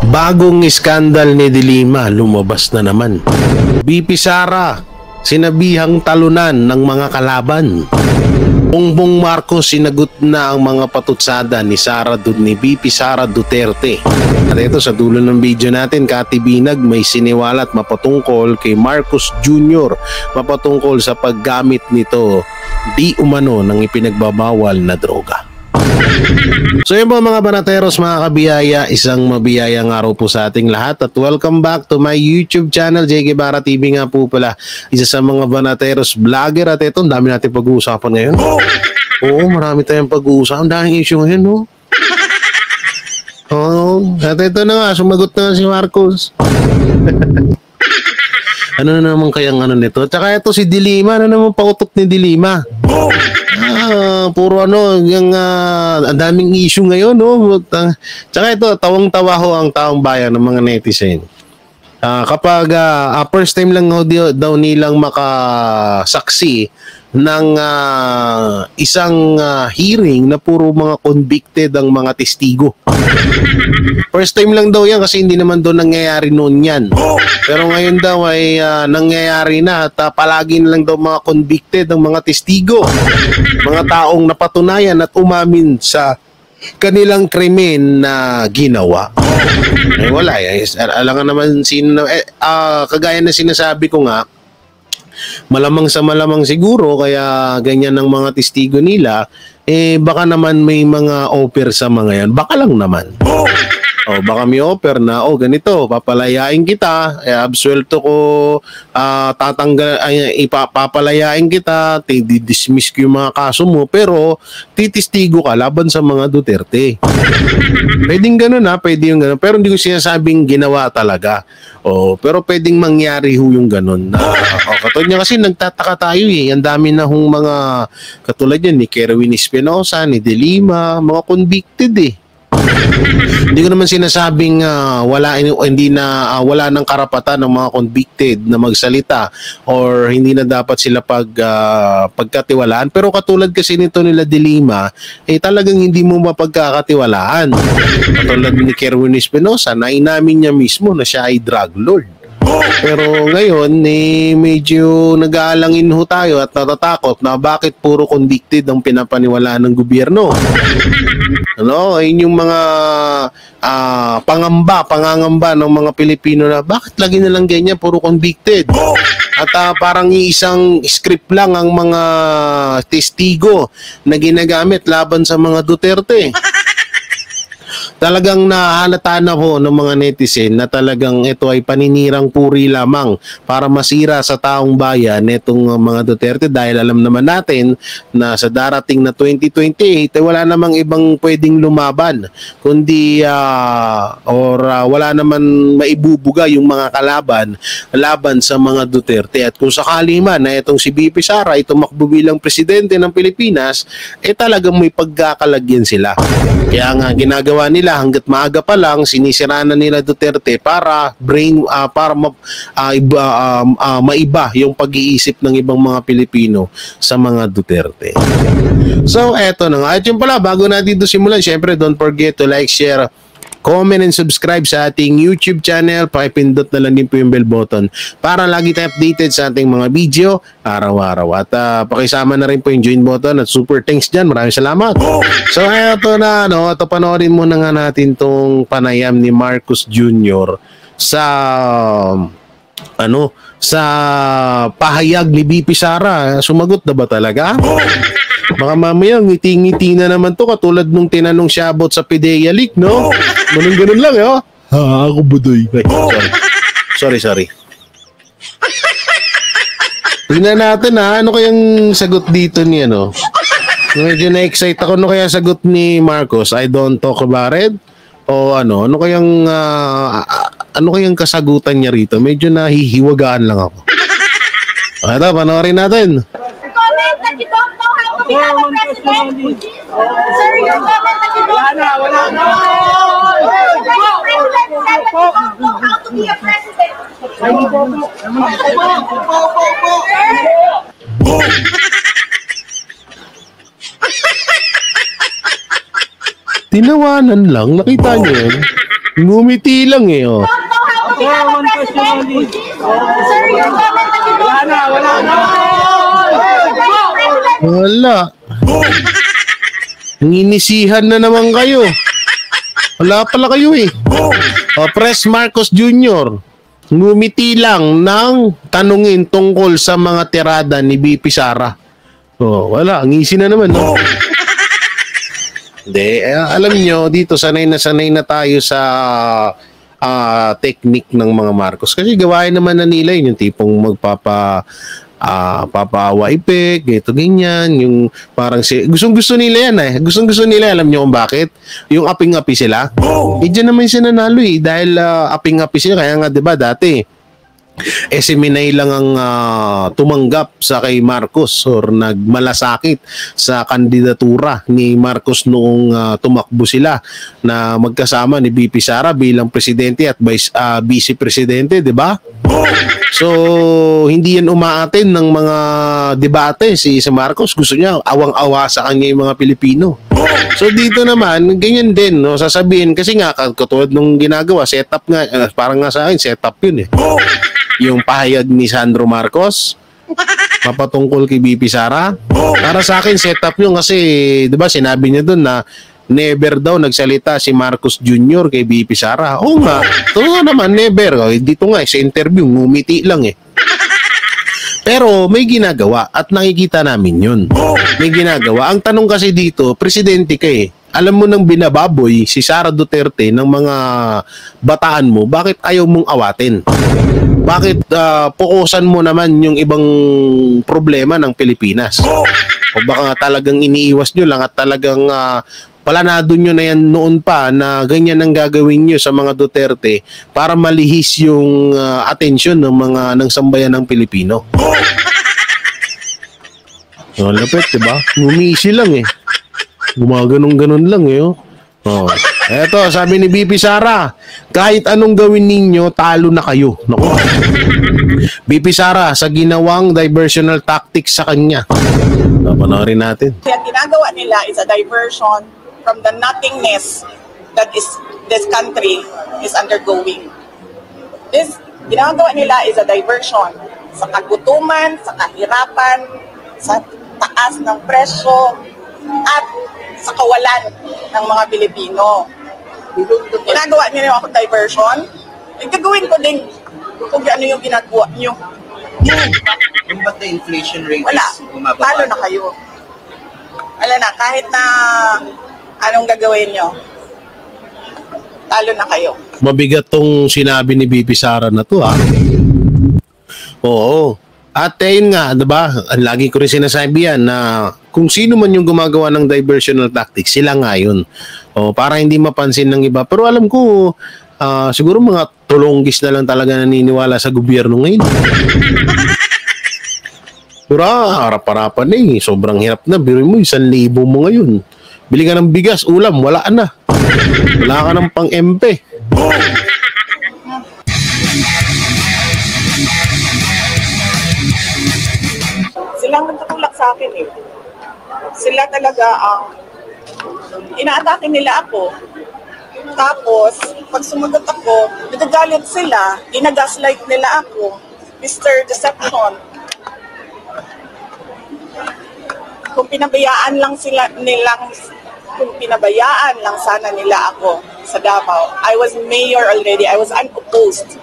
Bagong iskandal ni Dilima, lumabas na naman. BP Sara, sinabihang talunan ng mga kalaban. Bongbong Marcos sinagot na ang mga patutsada ni BP Sara Duterte. At ito sa dulo ng video natin, katibinag may siniwalat mapatungkol kay Marcos Jr. mapatungkol sa paggamit nito di umano ng ipinagbabawal na droga. So yun po mga banateros, mga kabiyaya, isang mabiyayang araw po sa ating lahat at welcome back to my YouTube channel, JK Bara TV nga po pala, isa sa mga banateros vlogger at ito, ang dami natin pag-uusapan ngayon. Oo, marami tayong pag-uusapan, ang daming issue ngayon, no? Oo, at ito na nga, sumagot na si Marcos. Ano na naman kayang ano nito? Tsaka ito si Dilima, ano naman pautok ni Dilima? Puro ano, yung ang daming issue ngayon, no? Tsaka ito, tawang-tawa ho ang taong bayan ng mga netizen. Kapag first time lang daw nilang makasaksi ng isang hearing na puro mga convicted ang mga testigo. First time lang daw yan kasi hindi naman daw nangyayari noon yan. Pero ngayon daw ay nangyayari na at palagi na lang daw mga convicted ang mga testigo. Mga taong napatunayan at umamin sa kanilang krimen na ginawa. Eh wala eh. Alam nga naman sino kagaya na sinasabi ko nga, malamang sa malamang siguro kaya ganyan ang mga testigo nila, eh baka naman may mga offer sa mga yan. Baka lang naman. O baka may offer na, ganito, papalayain kita, absuelto ko, papalayain kita, dismiss ko yung mga kaso mo, pero titistigo ka laban sa mga Duterte. Pwedeng ganun pwede yung ganun, pero hindi ko sinasabing ginawa talaga. Pero pwedeng mangyari yung ganun. Katulad niya kasi nagtataka tayo ang dami na mga katulad yan ni Kerwin Espinosa, ni Dilima, mga convicted Hindi ko naman sinasabing wala ng karapatan ng mga convicted na magsalita or hindi na dapat sila pagkatiwalaan, pero katulad kasi nito nila Dilima, talagang hindi mo mapagkakatiwalaan. Katulad ni Kerwin Espinosa na inamin niya mismo na siya ay drug lord. Pero ngayon, medyo nag-aalangin ho tayo at natatakot na bakit puro convicted ang pinapaniwalaan ng gobyerno. Ayun yung mga pangangamba ng mga Pilipino na bakit lagi na lang ganyan, puro convicted. At parang isang script lang ang mga testigo na ginagamit laban sa mga Duterte. Talagang nahalata na ho ng mga netizen na talagang ito ay paninirang puri lamang para masira sa taong bayan netong mga Duterte, dahil alam naman natin na sa darating na 2028 wala namang ibang pwedeng lumaban kundi wala naman maibubuga yung mga laban sa mga Duterte. At kung sakali man na itong si BP Sara ay tumakbo bilang presidente ng Pilipinas, talagang may pagkakalagyan sila. Kaya nga ginagawa nila hanggat maaga pa lang, sinisira na nila Duterte para maiba yung pag-iisip ng ibang mga Pilipino sa mga Duterte. So eto na nga. At yun pala, bago natin dito simulan, syempre don't forget to like, share, comment and subscribe sa ating YouTube channel. Pakipindot na lang din po yung bell button para lagi tayo updated sa ating mga video araw-araw. At pakisama na rin po yung join button at super thanks dyan. Maraming salamat. So eto na, ito panoorin muna nga natin tong panayam ni Marcos Jr. sa pahayag ni BP Sara. Sumagot na ba talaga? Baka mamaya ngiti-ngiti na naman to katulad nung tinanong siya about sa PDEA leak, no? Ganun lang, ako budoy. Sorry. Tingnan natin ano kayang sagot dito ni Medyo na-excite ako. Ano kaya sagot ni Marcos? I don't talk about it? O ano kayang kasagutan niya rito? Medyo nahihiwagaan lang ako. Ito, panoorin natin. Comment that you don't know how to become a president? Sir, your comment that you don't know how to be a president. Tinawanan lang, nakita niyo yun? Ngumiti lang eh, oh. Don't know how to become a president. Sir, your comment that you don't know. Wala na. Wala. Nginisihan na naman kayo. Wala pala kayo eh. Pres Marcos Jr. ngumiti lang nang tanungin tungkol sa mga tirada ni BP Sara. Wala. Ngisi na naman, no? Hindi. Alam nyo, dito sanay na tayo sa technique ng mga Marcos. Kasi gawain naman na nila yun, yung tipong papaawa ipek, ito ganyan, yung parang gustong-gusto nila yan eh. Gustong-gusto nila, alam niyo kung bakit? Yung aping-api sila. Diyan naman siya nanalo eh, dahil aping-api sila. Kaya nga 'di ba dati SMNI lang ang tumanggap sa kay Marcos or nagmalasakit sa kandidatura ni Marcos noong tumakbo sila na magkasama ni BP Sara bilang presidente at vice presidente, 'di ba? So, hindi yan umaatin ng mga debate si Marcos. Gusto niya awang-awa sa kanya yung mga Pilipino. So, dito naman, ganyan din. No? Sasabihin, kasi nga, katulad nung ginagawa, setup nga, parang nga sa akin, setup yun eh. Yung pahayag ni Sandro Marcos, mapatungkol kay BP Sara. Para sa akin, setup yun kasi, di ba, sinabi niya doon na never daw nagsalita si Marcos Jr. kay BP Sara. Oo nga. Ito naman, never. Dito nga, sa interview, ngumiti lang eh. Pero may ginagawa at nakikita namin yun. May ginagawa. Ang tanong kasi dito, presidente ka eh. Alam mo nang binababoy si Sara Duterte ng mga bataan mo, bakit ayaw mong awatin? Bakit pukusan mo naman yung ibang problema ng Pilipinas? O baka talagang iniiwas nyo lang at talagang palanado nyo na yan noon pa na ganyan ang gagawin nyo sa mga Duterte para malihis yung atensyon ng sambayan ng Pilipino. Lapit, diba? Ngumisi lang eh. Gumaganong-ganon lang eh. Eto, sabi ni BP Sara, kahit anong gawin ninyo, talo na kayo. Naku. BP Sara, sa ginawang diversional tactics sa kanya. Panoorin natin. Ang ginagawa nila is a diversion from the nothingness that is this country is undergoing. This ginagawa nila is a diversion sa kagutuman, sa kahirapan, sa taas ng presyo, at sa kawalan ng mga Pilipino. Ginagawa nila ako diversion, gagawin ko din kung ano yung ginagawa nyo. Yung ba't the inflation rate Wala, is bumababa? talo na kayo. Wala na, kahit na anong gagawin nyo, talo na kayo. Mabigat tong sinabi ni BP Sara na to, ha? Oo. At ayun nga, diba? Lagi ko rin sinasabi yan na kung sino man yung gumagawa ng diversional tactics, sila nga yun. Para hindi mapansin ng iba. Pero alam ko, siguro mga tulonggis na lang talaga naniniwala sa gobyerno ngayon. Pero harap-harapan na eh. Sobrang hirap na. Biro mo, 1,000 mo ngayon. Bili ka ng bigas, ulam, wala na. Wala ka ng pang-MP. Silang nagtutulak sa akin eh. Sila talaga ang inaatake nila ako. Tapos, pag sumagot ako, nagagalit sila, ginagaslight nila ako. Mr. Deception. Kung pinabayaan lang sana nila ako sa Davao, I was mayor already, I was unopposed.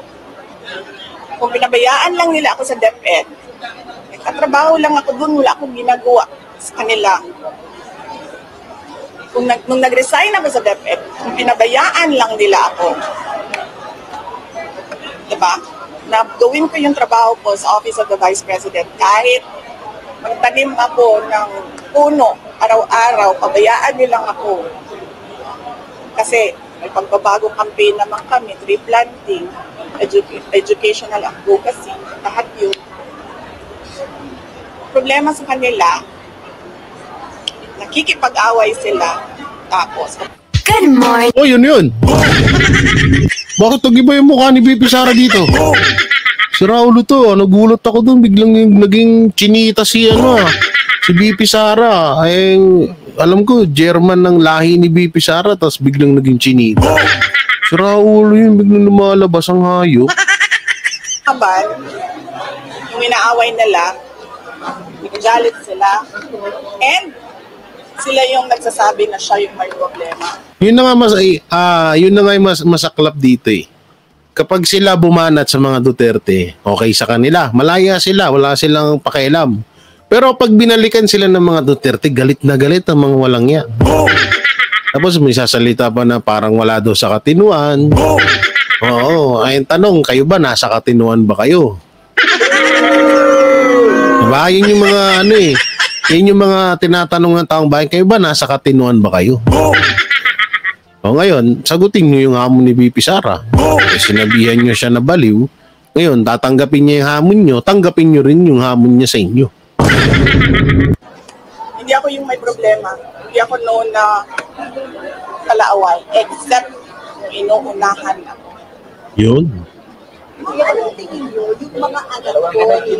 Kung pinabayaan lang nila ako sa DepEd, nagtatrabaho lang ako dun, wala akong ginagawa sa kanila. Nung nag-resign ako sa DepEd, kung pinabayaan lang nila ako, diba? Na gawin ko yung trabaho ko sa Office of the Vice President, kahit magtanim ako ng puno araw-araw, pabayaan nyo lang ako. Kasi may pagbabago campaign naman kami, tree planting, educational advocacy, lahat yun. Problema sa kanila, nakikipag-away sila, tapos Good morning. Yun. Bakit nag-iba yung mukha ni BP Sara dito? Si Raulo to, nagulat ako doon, biglang naging chinita si BP Sara. Ay, alam ko, German ng lahi ni BP Sara, tapos biglang naging chinita. Sira ulo yun, biglang lumalabas ang hayop. Habal, yung inaaway nila, nagagalit sila, and sila yung nagsasabi na siya yung may problema. Yun na nga yun na nga yung masaklap dito eh. Kapag sila bumanat sa mga Duterte, okay sa kanila. Malaya sila, wala silang pakialam. Pero pag binalikan sila ng mga Duterte, galit na galit ang mga walang ya. Tapos may sasalita pa na parang wala daw sa katinuan. Oo, ay tanong, kayo ba nasa katinuan ba kayo? Diba? Yun yung mga ano eh. Yun yung mga tinatanong ng taong bayan, kayo ba nasa katinuan ba kayo? O ngayon, sagutin nyo yung hamon ni VP Sara. Sinabihan nyo siya na baliw. Ngayon, tatanggapin niya yung hamon nyo, tanggapin nyo rin yung hamon niya sa inyo. Hindi ako yung may problema. Hindi ako noon na kalaaway. Except inuunahan ako. Yun. Ano tingin nyo, yung mga anak ko, they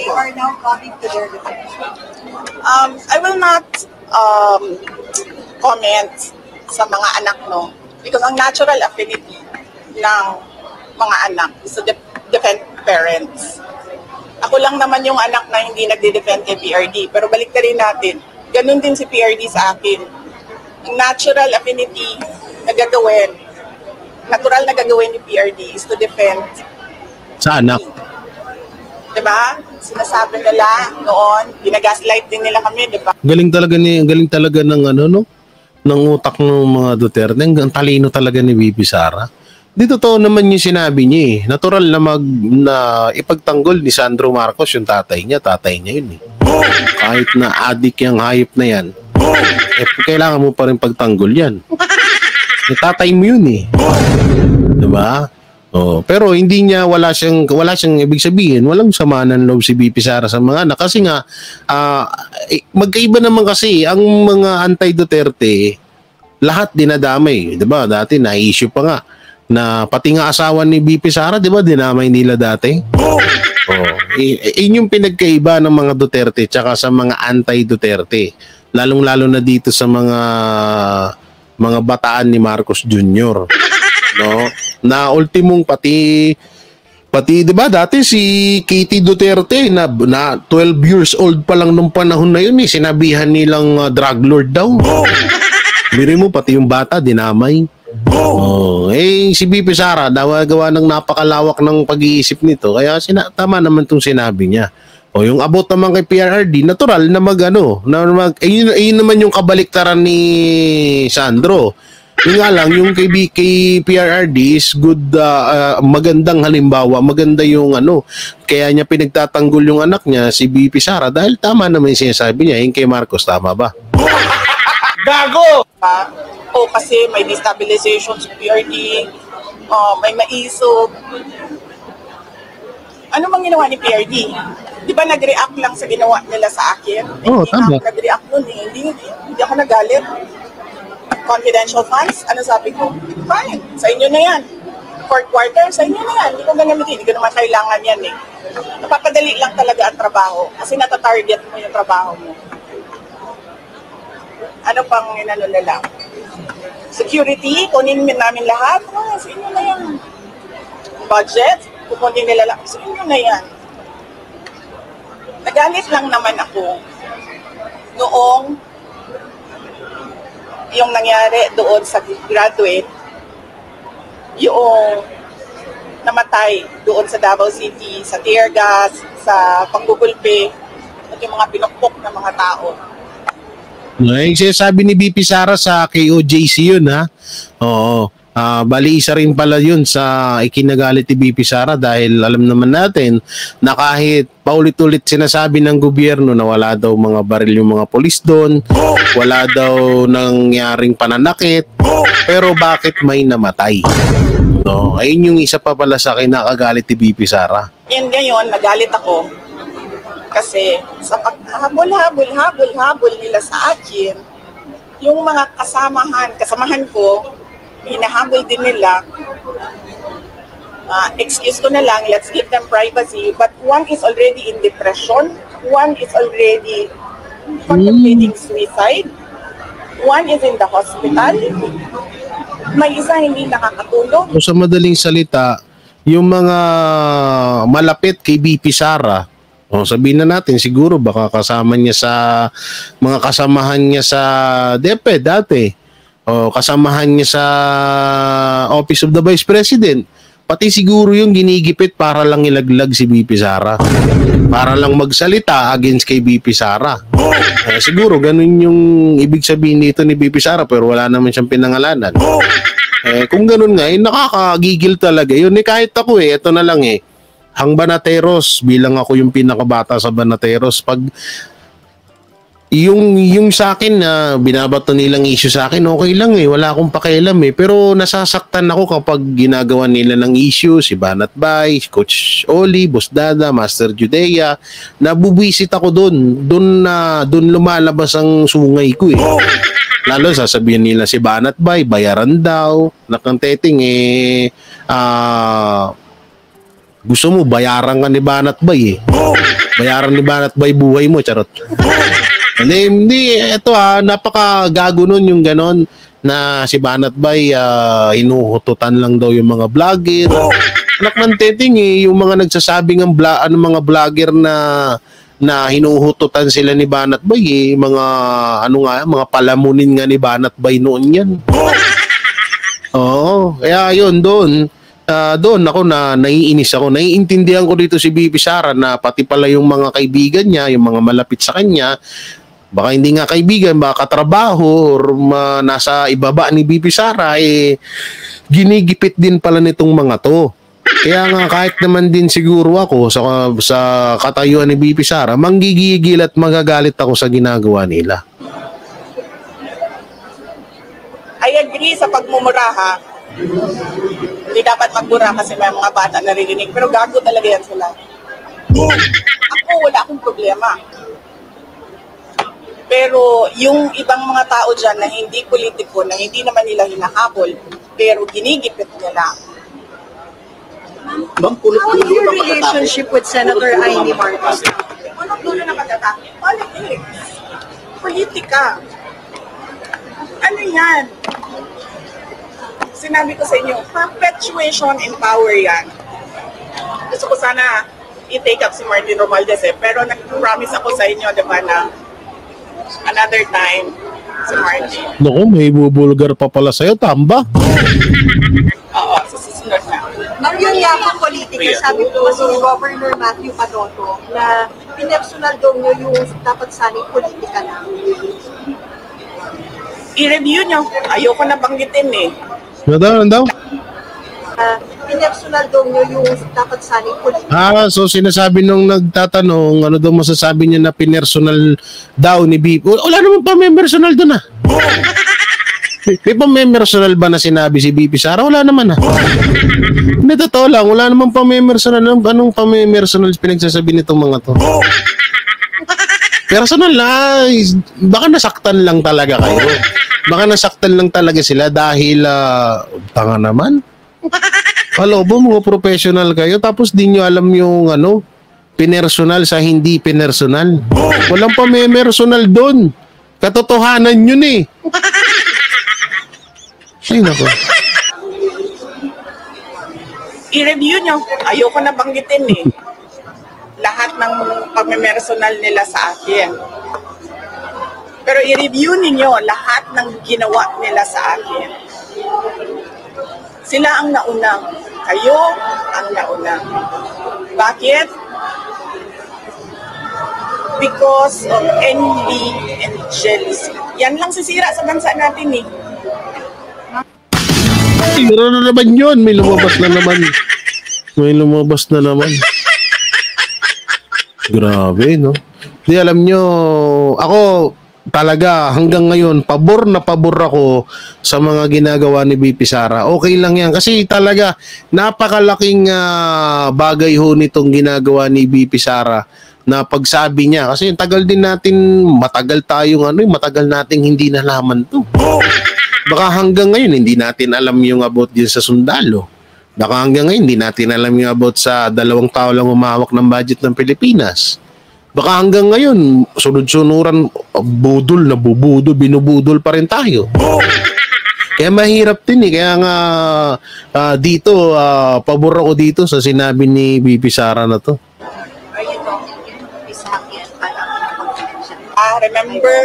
are now coming to their defense? I will not comment sa mga anak, no? Because ang natural affinity ng mga anak is to defend parents. Ako lang naman yung anak na hindi nagde-defend kay PRD. Pero balik na rin natin, ganun din si PRD sa akin. Ang natural affinity na gagawin, natural na gagawin ni PRD is to defend Sa anak. diba? Sinasabi nila noon, ginagaslight din nila kami, diba? Galing talaga ng ano no, ng utak ng mga Duterte. Ang talino talaga ni VP Sara. Di totoo naman yung sinabi niya eh. Natural na ipagtanggol ni Sandro Marcos yung tatay niya yun eh. Kahit na adik yung hayop na yan, kailangan mo pa rin pagtanggol yan. Yung tatay mo yun eh. Diba? Oh, pero hindi niya wala siyang ibig sabihin, walang sama ng loob si VP Sara sa mga anak kasi nga magkaiba naman kasi ang mga anti-Duterte lahat dinadamay, 'di ba? Dati na-issue pa nga na pati nga asawa ni VP Sara, 'di ba, dinamay nila dati. Oh, yung pinagkaiba ng mga Duterte tsaka sa mga anti-Duterte, lalong-lalo na dito sa mga bataan ni Marcos Jr. No, na ultimong pati 'di ba dati si Katie Duterte na 12 years old pa lang nung panahon na yun eh, sinabihan nilang drug lord daw. Biri mo pati yung bata dinamay. Si VP Sara gawa ng napakalawak ng pag-iisip nito kaya tama naman tong sinabi niya. Yung about naman kay PRRD, natural na ayun naman yung kabaliktaran ni Sandro. Yung nga lang, yung kay PRRD is good, magandang halimbawa, maganda yung kaya niya pinagtatanggol yung anak niya, si VP Sara, dahil tama naman yung sinasabi niya, yung kay Marcos, tama ba? Gago! Kasi may destabilization sa PRD, may maisog. Ano bang ginawa ni PRD? Di ba nag-react lang sa ginawa nila sa akin? Oo, tama. Nag-react nun eh. Hindi ako nagalit. Confidential funds, ano sabi ko? Fine, sa inyo na yan. Fourth quarter, sa inyo na yan. Hindi ko gagamitin, hindi ko naman kailangan yan eh. Napapadali lang talaga ang trabaho kasi natatarget mo yung trabaho mo. Ano pang inano nila? Security, kunin namin lahat. Sa inyo na yan. Budget, kukunin nila lang. Sa inyo na yan. Nagalit lang naman ako noong yung nangyari doon sa graduate, yung namatay doon sa Davao City, sa tear gas, sa panggugulpi, at yung mga pinukpok ng mga tao. Sinasabi ni VP Sara sa KOJC yun ha. Oo. Bali isa rin pala yun sa ikinagalit ni VP Sara dahil alam naman natin na kahit paulit-ulit sinasabi ng gobyerno na wala daw mga baril yung mga polis doon, wala daw nangyaring pananakit, pero bakit may namatay? No, ayun yung isa pa pala sa kinakagalit ni VP Sara. Yan ngayon, nagalit ako kasi sa paghabol-habol nila sa akin, yung mga kasamahan ko, hinahabol din nila. Excuse ko na lang, let's give them privacy. But one is already in depression. One is already contemplating suicide. One is in the hospital. may isa hindi nakakatulong. So, sa madaling salita, yung mga malapit kay BP Sara, sabihin na natin, siguro baka kasama niya sa mga kasamahan niya sa DepEd dati, o kasamahan niya sa Office of the Vice President, pati siguro yung ginigipit para lang ilaglag si BP Sara, para lang magsalita against kay BP Sara. Siguro ganun yung ibig sabihin nito ni BP Sara, pero wala naman siyang pinangalanan. Kung ganun nga, nakakagigil talaga yun. Kahit ako ito na lang Hang Banateros, bilang ako yung pinakabata sa Banateros, pag yung sa akin na binabato nilang issue sa akin, okay lang wala akong pakialam pero nasasaktan ako kapag ginagawa nila ng issue, si Banat Bay, Coach Oli, Boss Dada, Master Judea, nabubwisit ako doon lumalabas ang sungay ko lalo sasabihin nila si Banat Bay, bayaran daw, nakanteting gusto mo bayaran ka ni Banat Bay bayaran ni Banat Bay buhay mo, charot. Hindi, ito napakagago nun yung ganon na si Banat Bay hinuhututan lang daw yung mga vlogger. Anak ng teting yung mga nagsasabing mga vlogger na hinuhututan sila ni Banat Bay mga mga palamunin nga ni Banat Bay noon yan. Oo, kaya yun doon ako na naiinis ako. Naiintindihan ko dito si BP Sara na pati pala yung mga kaibigan niya, yung mga malapit sa kanya, baka hindi nga kaibigan, baka katrabaho or nasa ibaba ni BP Sara ginigipit din pala nitong mga to. Kaya nga kahit naman din siguro ako sa katayuan ni BP Sara, manggigigil at magagalit ako sa ginagawa nila. I agree sa pagmumura Hindi dapat magmura kasi may mga bata naririnig, pero gago talaga yan sila. Ako wala akong problema. Pero yung ibang mga tao dyan na hindi politiko, na hindi naman nila hinahabol, pero ginigipit nila. How is your relationship with Senator Amy Marcos? Anong dulo na pagkatake? Politics. Politika. Ano yan? Sinabi ko sa inyo, perpetuation in power yan. Gusto ko sana i-take up si Martin Romualdez pero nag-promise ako sa inyo, di ba, na another time si Martin. Naku, may bubulgar pa pala sa'yo, tamba. Oo, sa susunod na. Yung yapang politika, sabi po kasi ni Governor Matthew Padoto na pinersonal daw nyo yung dapat sanang politika na. I-review nyo. Ayoko na banggitin Ano daw? Pinersonal daw nyo yung dapat sanang politika. So sinasabi nung nagtatanong, ano daw masasabi niya na pinersonal daw ni BP? Wala naman pa may personal doon May pa may personal ba na sinabi si BP Sara? Wala naman Hindi, totoo lang. Wala naman pa may personal. Anong pa may personal pinagsasabi nitong mga to? Personal baka nasaktan lang talaga kayo. Baka nasaktan lang talaga sila dahil tanga naman. Palobo, mga professional kayo tapos di nyo alam yung pinersonal sa hindi pinersonal. Walang pa may personal doon. Katotohanan yun Ay, nako. I-review nyo. Ayoko na banggitin lahat ng pagmemersonal nila sa akin. Pero i-review ninyo lahat ng ginawa nila sa akin. Sila ang nauna. Kayo ang nauna. Bakit? Because of envy and jealousy. Yan lang sisira sa bansa natin Sira na naman yun. May lumabas na naman. Grabe, no? Di alam nyo, ako talaga hanggang ngayon, pabor na pabor ako sa mga ginagawa ni BP Sara. Okay lang yan. Kasi talaga, napakalaking bagay ho nitong ginagawa ni BP Sara na pagsabi niya. Kasi tagal din natin, matagal nating hindi nalaman to. Baka hanggang ngayon, hindi natin alam yung about din sa sundalo. Baka hanggang ngayon, hindi natin alam yung about sa 2 tao lang humawak ng budget ng Pilipinas. Baka hanggang ngayon, sunod-sunuran, binubudol pa rin tayo. Kaya mahirap din eh. Kaya nga dito, pabor ako dito sa sinabi ni BP Sara na to. Are you talking to Ms. Hakian para mag-election? Remember,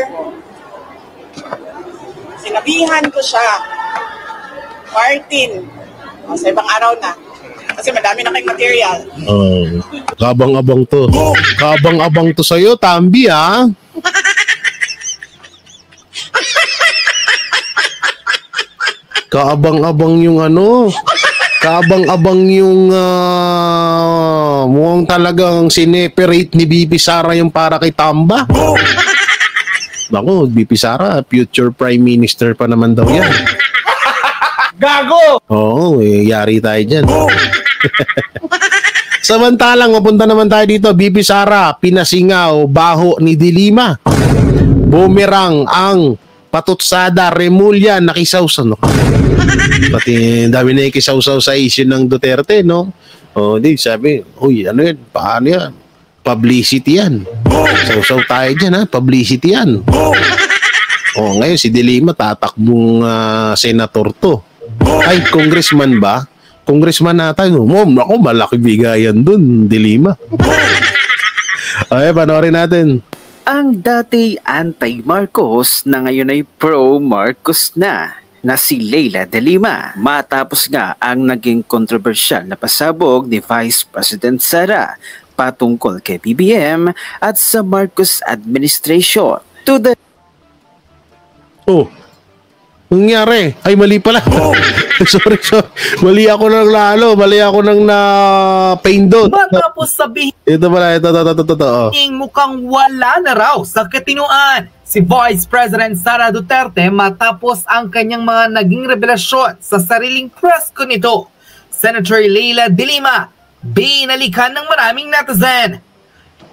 sinabihan ko siya, Martin, sa ibang araw na, kasi madami na kayong material. Kabang-abang to. Kabang-abang to sa'yo, Tambi, ha? Kaabang-abang yung ano. Kaabang-abang yung mukhang talagang sineperate ni BP Sara yung para kay Tamba. Naku, BP Sara, future Prime Minister pa naman daw yan. Gago! Oo, yari tayo dyan. Samantalang, mapunta naman tayo dito. BP Sara, pinasingaw, baho ni Dilima. Bumerang ang patutsada, Remulla, nakisawsaw. No? Pati dami na ikisawsaw sa issue ng Duterte, no? O, di, sabi, uy, ano yan? Paano yan? Publicity yan. Sawsaw tayo dyan, ha? Publicity yan. O, ngayon, si Dilima, tatakbong senator to. Ay, congressman ba? Congressman nata. Mom, ako, malaki bigayan dun, Dilima. Okay, panoorin natin. Ang dati anti-Marcos na ngayon ay pro-Marcos na si Leila de Lima. Matapos nga ang naging kontrobersyal na pasabog ni Vice President Sara patungkol kay BBM at sa Marcos administration. To the Nangyari. Ay, mali pala. sorry. Mali ako ng lalo. Mali ako ng na-pain doon. Matapos sabihin Ito pala. Ito. mukhang wala na raw sa katinuan si Vice President Sara Duterte matapos ang kanyang mga naging revelasyon sa sariling press ko nito. Senator Leila de Lima, binalikan ng maraming netizen.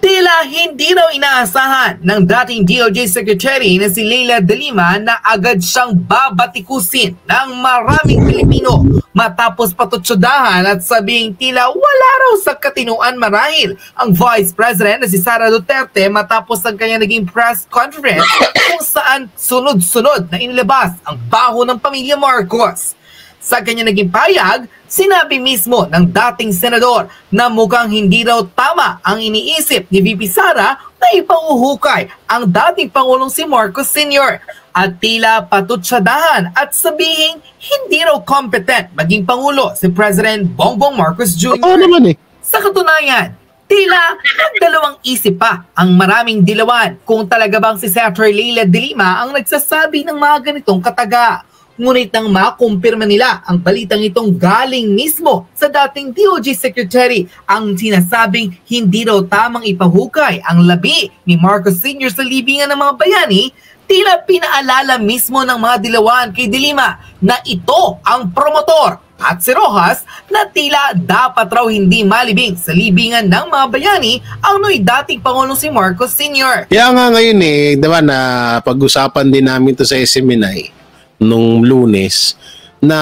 Tila hindi raw inaasahan ng dating DOJ Secretary na si Leila de Lima na agad siyang babatikusin ng maraming Pilipino matapos patutsudahan at sabing tila wala raw sa katinuan marahil ang Vice President na si Sara Duterte matapos ang kanyang naging press conference kung saan sunod-sunod na inilabas ang baho ng pamilya Marcos. Sa kanya naging payag, sinabi mismo ng dating senador na mukhang hindi raw tama ang iniisip ni VP Sara na ipauhukay ang dating Pangulong si Marcos Sr. at tila patutsyadahan at sabihing hindi raw competent maging Pangulo si President Bongbong Marcos Jr. Oo naman eh. Sa katunayan, tila nagdalawang isip pa ang maraming dilawan kung talaga bang si Senator Leila de Lima ang nagsasabi ng mga ganitong kataga. Ngunit nang makumpirma nila ang balitang itong galing mismo sa dating DOJ Secretary ang sinasabing hindi raw tamang ipahukay ang labi ni Marcos Sr. sa libingan ng mga bayani, tila pinaalala mismo ng mga dilawan kay de Lima na ito ang promotor at si Rojas na tila dapat raw hindi malibing sa libingan ng mga bayani ang noy dating Pangulong si Marcos Sr. Kaya nga ngayon diba na pag-usapan din namin to sa SMNI nung Lunes na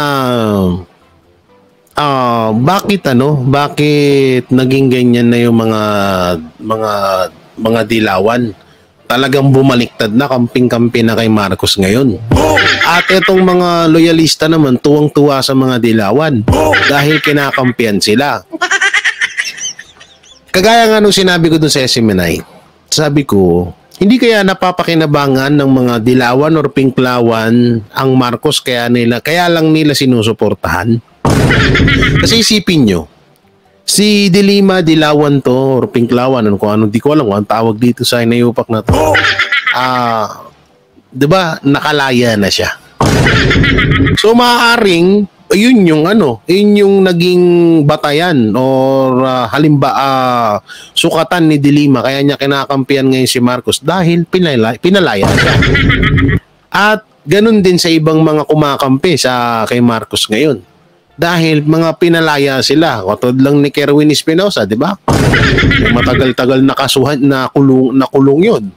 bakit naging ganyan na yung mga dilawan. Talagang bumaliktad na, kamping-kampi na kay Marcos ngayon. At itong mga loyalista naman tuwang-tuwa sa mga dilawan dahil kinakampihan sila. Kagaya nga nung sinabi ko dun sa SMNI, sabi ko, hindi kaya napapakinabangan ng mga dilawan or pinklawan ang Marcos kaya lang nila sinusuportahan? Kasi isipin nyo, si de Lima, dilawan to or pinklawan, di ko alam kung ang tawag dito sa inayupak na to. Diba, nakalaya na siya. So maaaring yun yung naging batayan or sukatan ni de Lima kaya niya kinakampihan ngayon si Marcos dahil pinalaya siya. At ganun din sa ibang mga kumakampi sa kay Marcos ngayon. Dahil mga pinalaya sila. Katulad lang ni Kerwin Espinosa, di ba? Matagal-tagal nakasuhan na kulong yun.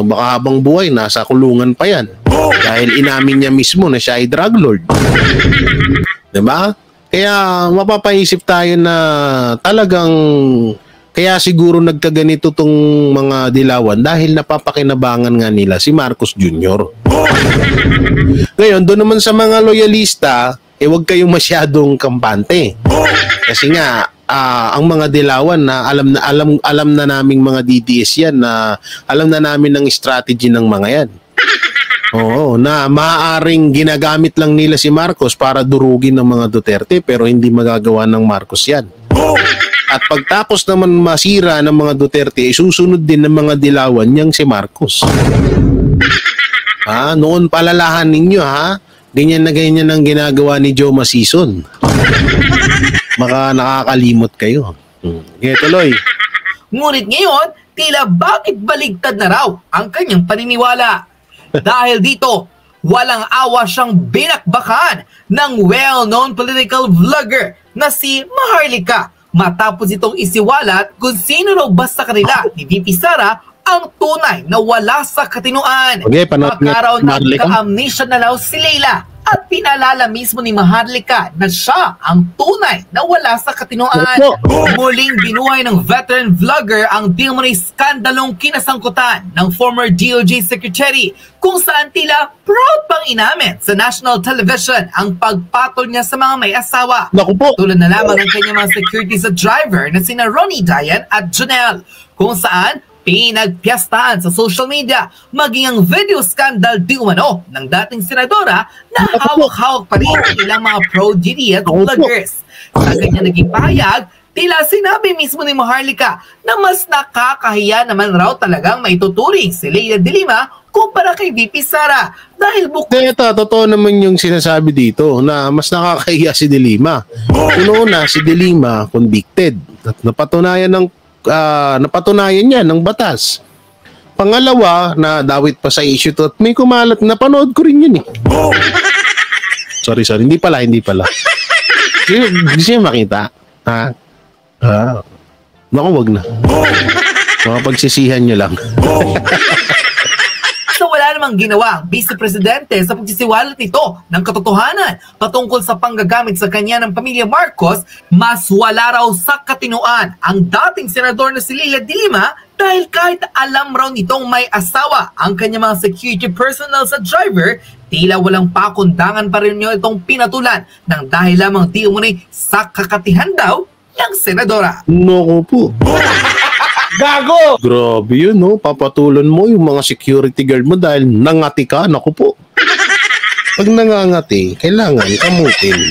Baka habang buhay nasa kulungan pa yan. Dahil inamin niya mismo na siya ay drug lord. Diba? Kaya mapapaisip tayo na talagang Kaya siguro nagkaganito tong mga dilawan dahil napapakinabangan nga nila si Marcos Jr. Ngayon, doon naman sa mga loyalista, huwag kayong masyadong kampante. Kasi nga, ang mga dilawan na alam na naming mga DDS yan, na alam na namin ng strategy ng mga yan. Oo, na maaaring ginagamit lang nila si Marcos para durugin ng mga Duterte, pero hindi magagawa ng Marcos yan. At pagtapos naman masira ng mga Duterte, susunod din ng mga dilawan niyang si Marcos. Noon palalahan ninyo ganyan na ganyan ang ginagawa ni Joe Masison. Baka nakakalimot kayo. Okay, tuloy. Ngunit ngayon, tila bakit baligtad na raw ang kanyang paniniwala. Dahil dito, walang awa siyang binakbakan ng well-known political vlogger na si Maharlika matapos itong isiwalat kung sino raw ba sa kanila ni VP Sara ang tunay na wala sa katinoan. Okay, Magkaroon ng ka-amnesia na raw si Leila at pinalala mismo ni Maharlika na siya ang tunay na wala sa katinoan. Muling binuhay ng veteran vlogger ang di-umano'y skandalong kinasangkutan ng former DOJ Secretary kung saan tila proud pang inamin sa national television ang pagpatol niya sa mga may asawa. Tulad na lamang ng kanyang mga security sa driver na sina Ronnie Dayan at Janelle, kung saan pinagpiyastahan sa social media maging ang video scandal di umano ng dating senadora na hawak-hawak pa rin ang ilang mga pro-GD at vloggers. Sa kanya naging pahayag, tila sinabi mismo ni Maharlika na mas nakakahiya naman raw talagang maituturing si Leila de Lima kumpara kay VP Sara dahil totoo naman yung sinasabi dito na mas nakakahiya si de Lima. Una, si de Lima convicted at napatunayan niya ng batas. Pangalawa, na dawit pa sa issue to at may kumalat, napanood ko rin yun Sorry, hindi pala. Hindi siya makita. Naku, wag na. Makapagsisihan nyo lang. So wala namang ginawa ang Vice Presidente sa pagsisiwalat nito ng katotohanan patungkol sa panggagamit sa kanya ng pamilya Marcos. Mas wala raw sa katinoan ang dating senador na si Leila de Lima dahil kahit alam raw nitong may asawa ang kanyang mga security personnel sa driver, tila walang pakundangan pa rin niyo itong pinatulan ng dahil lamang di umano'y sa kakatihan daw ng senadora. Naku po. Gago! Grabe yun, papatulan mo yung mga security guard mo dahil nangati ka. Naku po. Pag nangangati, kailangan kamutin.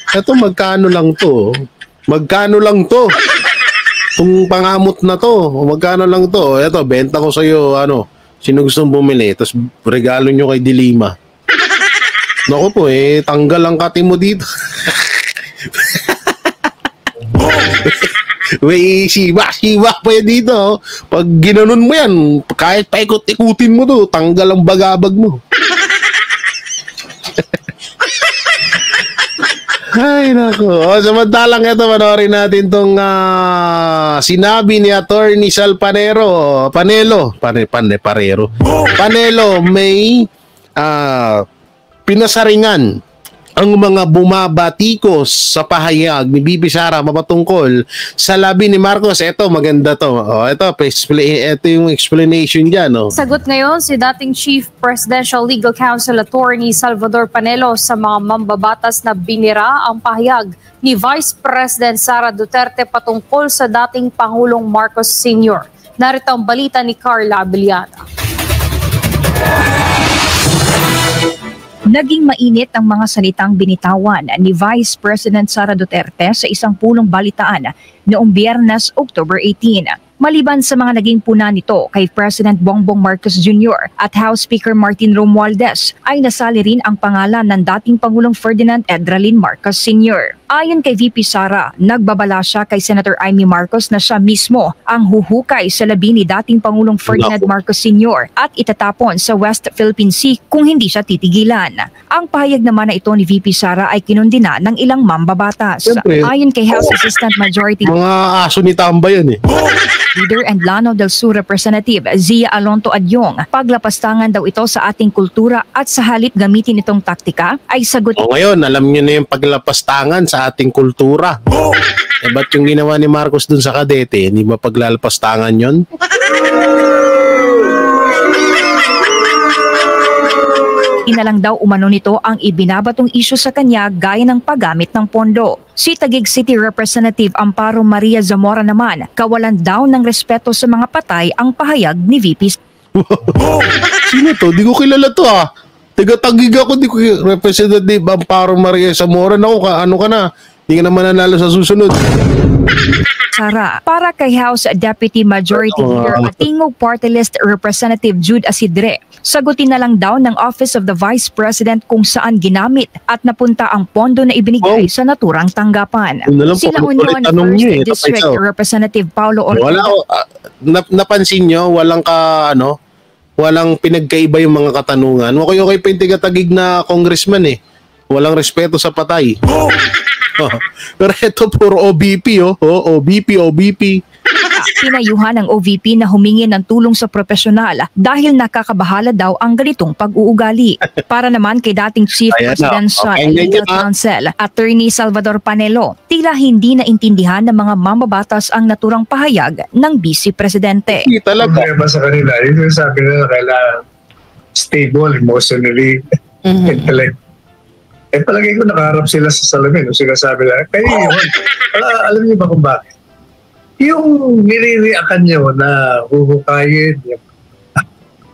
Ito, magkano lang to? Kung pangamot na to, magkano lang to? Ito, benta ko sa'yo, sino gustong bumili? Tapos regalo nyo kay de Lima. Naku po, tanggal ang kati mo dito. May siba pa yan dito. Pag ginanon mo yan, kahit paikot-ikutin mo to, tanggal ang bagabag mo. Ay, naku. Samantalang ito, manorin natin tong sinabi ni Attorney Sal Panelo, may pinasaringan ang mga bumabatikos sa pahayag ni VP Sara mapatungkol sa labi ni Marcos. Ito, maganda to. Ito yung explanation dyan. Sagot ngayon si dating Chief Presidential Legal Counsel Attorney Salvador Panelo sa mga mambabatas na binira ang pahayag ni Vice President Sara Duterte patungkol sa dating Pangulong Marcos Sr. Narito ang balita ni Carla Abellana. Naging mainit ang mga salitang binitawan ni Vice President Sara Duterte sa isang pulong balitaan noong Biyernes, October 18. Maliban sa mga naging puna nito kay President Bongbong Marcos Jr. at House Speaker Martin Romualdez, ay nasali rin ang pangalan ng dating Pangulong Ferdinand Edralin Marcos Sr. Ayon kay VP Sara, nagbabala siya kay Senator Amy Marcos na siya mismo ang huhukay sa labi ni dating Pangulong Ferdinand Marcos Sr. at itatapon sa West Philippine Sea kung hindi siya titigilan. Ang pahayag naman na ito ni VP Sara ay kinundina ng ilang mambabatas. Siyempre, ayon kay House Assistant Majority mga aso ni Tamba yan Leader and Lanao del Sur Representative Zia Alonto Adyong, paglapastangan daw ito sa ating kultura at sa halip gamitin itong taktika ay sagot. Ngayon, alam niyo na yung paglapastangan sa ating kultura. Eh, ba't yung ginawa ni Marcos dun sa Kadete, hindi ba paglalpas tangan yun? Inalang daw umano nito ang ibinabatong isyu sa kanya gaya ng paggamit ng pondo. Si Taguig City Representative Amparo Maria Zamora naman, kawalan daw ng respeto sa mga patay ang pahayag ni VP. Sino to? Di ko kilala to ah. Taga-Taguig ako, di ko Representative Amparo Maria Zamora. Naku, ano ka na? Hindi ka na mananalo sa susunod. Sara, para kay House Deputy Majority Leader at Tingog Party List Representative Jude Asidre, sagutin na lang daw ng Office of the Vice President kung saan ginamit at napunta ang pondo na ibinigay sa naturang tanggapan. Sila Union 1st District Representative Paulo Ortega. Napansin nyo, walang pinagkaiba yung mga katanungan. Okay pa yung tiga-Taguig na congressman eh. Walang respeto sa patay. Pero ito puro OBP OBP. Pinayuhan ng OVP na humingi ng tulong sa profesional dahil nakakabahala daw ang ganitong pag-uugali. Para naman kay dating Chief Presidential Legal Counsel, Attorney Salvador Panelo, tila hindi naintindihan ng mga mambabatas ang naturang pahayag ng Vice Presidente. Problema sa kanila, yung sabi nila kailangan stable emotionally, intellect. Eh palagi ko nakaharap sila sa salamin. Sinasabi nila, kayo yun. Alam niyo ba kung bakit? Yung nire-reactan nyo na huhukayin yung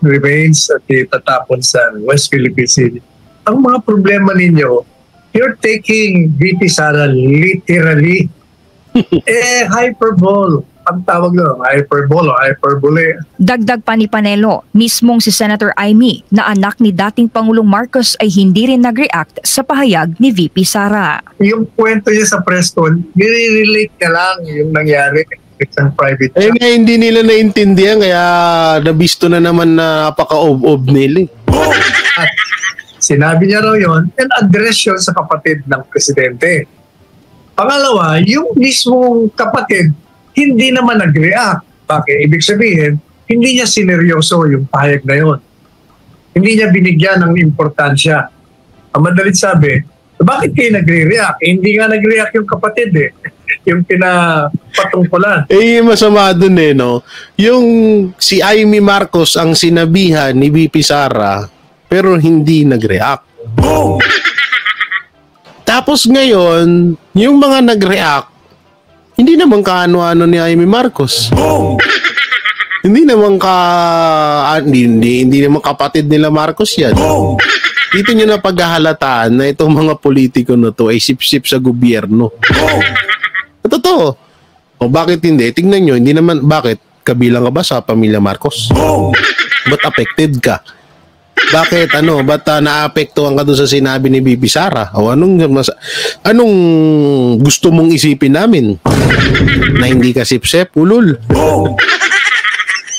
remains at itatapon sa West Philippine Sea. Ang mga problema ninyo, you're taking VP Sara literally. Hyperbole. Ang tawag doon, hyperbole. Dagdag pa ni Panelo, mismong si Senator Amy na anak ni dating Pangulong Marcos ay hindi rin nag-react sa pahayag ni VP Sara. Yung kwento niya sa press con, nire-relate ka lang yung nangyari sa private chat. Nga hindi nila naintindihan kaya nabisto na naman na napaka-ob nila. At sinabi niya raw yun and address yun sa kapatid ng presidente. Pangalawa, yung mismong kapatid hindi naman nag-react. Bakit? Ibig sabihin, hindi niya sineryoso yung pahayag na yun. Hindi niya binigyan ng importansya. Ang madalit sabi, bakit kayo nagre-react? Hindi nga nag-react yung kapatid eh. Yung pinapatungkulan. Yung masama dun no? Yung si Amy Marcos ang sinabihan ni VP Sara, pero hindi nag-react. Tapos ngayon, yung mga nag-react, hindi naman kaano-ano ni Amy Marcos. Hindi naman hindi naman kapatid nila Marcos yan. Dito nyo na paghahalataan na itong mga politiko na to ay sip-sip sa gobyerno. Totoo. O bakit hindi? Tingnan nyo, hindi naman, bakit? Kabilang ka ba sa pamilya Marcos? Ba't affected ka? Bakit ba't naapektuhan ka doon sa sinabi ni Bibi Sara? O anong gusto mong isipin namin? Na hindi ka sip-sip, ulul.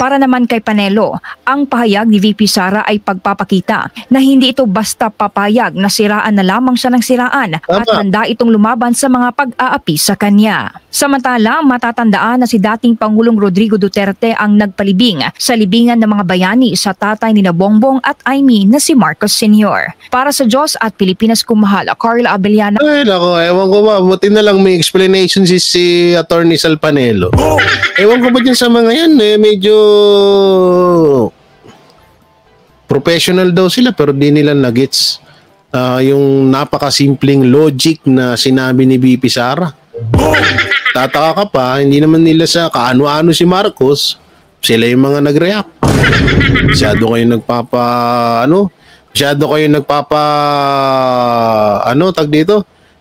Para naman kay Panelo, ang pahayag ni VP Sara ay pagpapakita na hindi ito basta papayag na siraan na lamang siya ng siraan at handa itong lumaban sa mga pag-aapi sa kanya. Samantala, matatandaan na si dating Pangulong Rodrigo Duterte ang nagpalibing sa libingan ng mga bayani sa tatay ni Bongbong at Amy na si Marcos Sr. Para sa Diyos at Pilipinas Kumahal, Carla Abellana. Ay nako, ewan ko ba, buti na lang may explanation si Attorney Sal Panelo. Ewan ko ba dyan sa mga yan medyo professional daw sila pero di nila nagets yung napakasimpleng logic na sinabi ni VP Sara. Tataka ka pa, hindi naman nila sa kaano-ano si Marcos, sila yung mga nag-react. Masyado kayo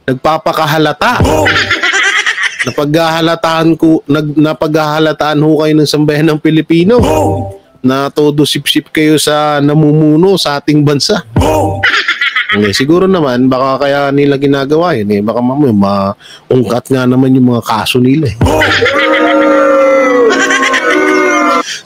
nagpapakahalata. Napaghahalataan ho kayo ng sambayan ng Pilipino na todo sip-sip kayo sa namumuno sa ating bansa. Siguro naman baka kaya nila ginagawa yun baka mamaya maungkat nga naman yung mga kaso nila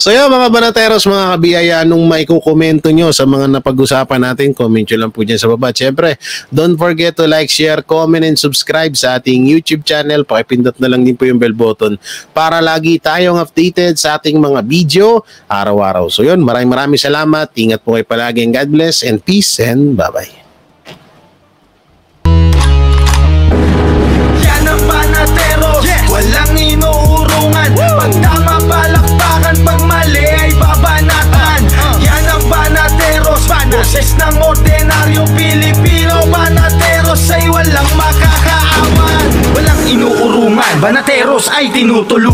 So yun mga banateros, mga kabiyaya, nung maikukomento nyo sa mga napag-usapan natin, comment nyo lang po dyan sa baba. Siyempre, don't forget to like, share, comment, and subscribe sa ating YouTube channel. Pakipindot na lang din po yung bell button para lagi tayong updated sa ating mga video araw-araw. So yun, maraming salamat. Ingat po kayo palagi. God bless and peace and bye-bye. Yan ang Banatero, Pag tama palakpakan, pag mali ay babanatan. Yan ang Banateros, boses ng ordinaryong Pilipino. Banateros ay walang makakaawan, walang inuurungan. Banateros ay tinutulungan.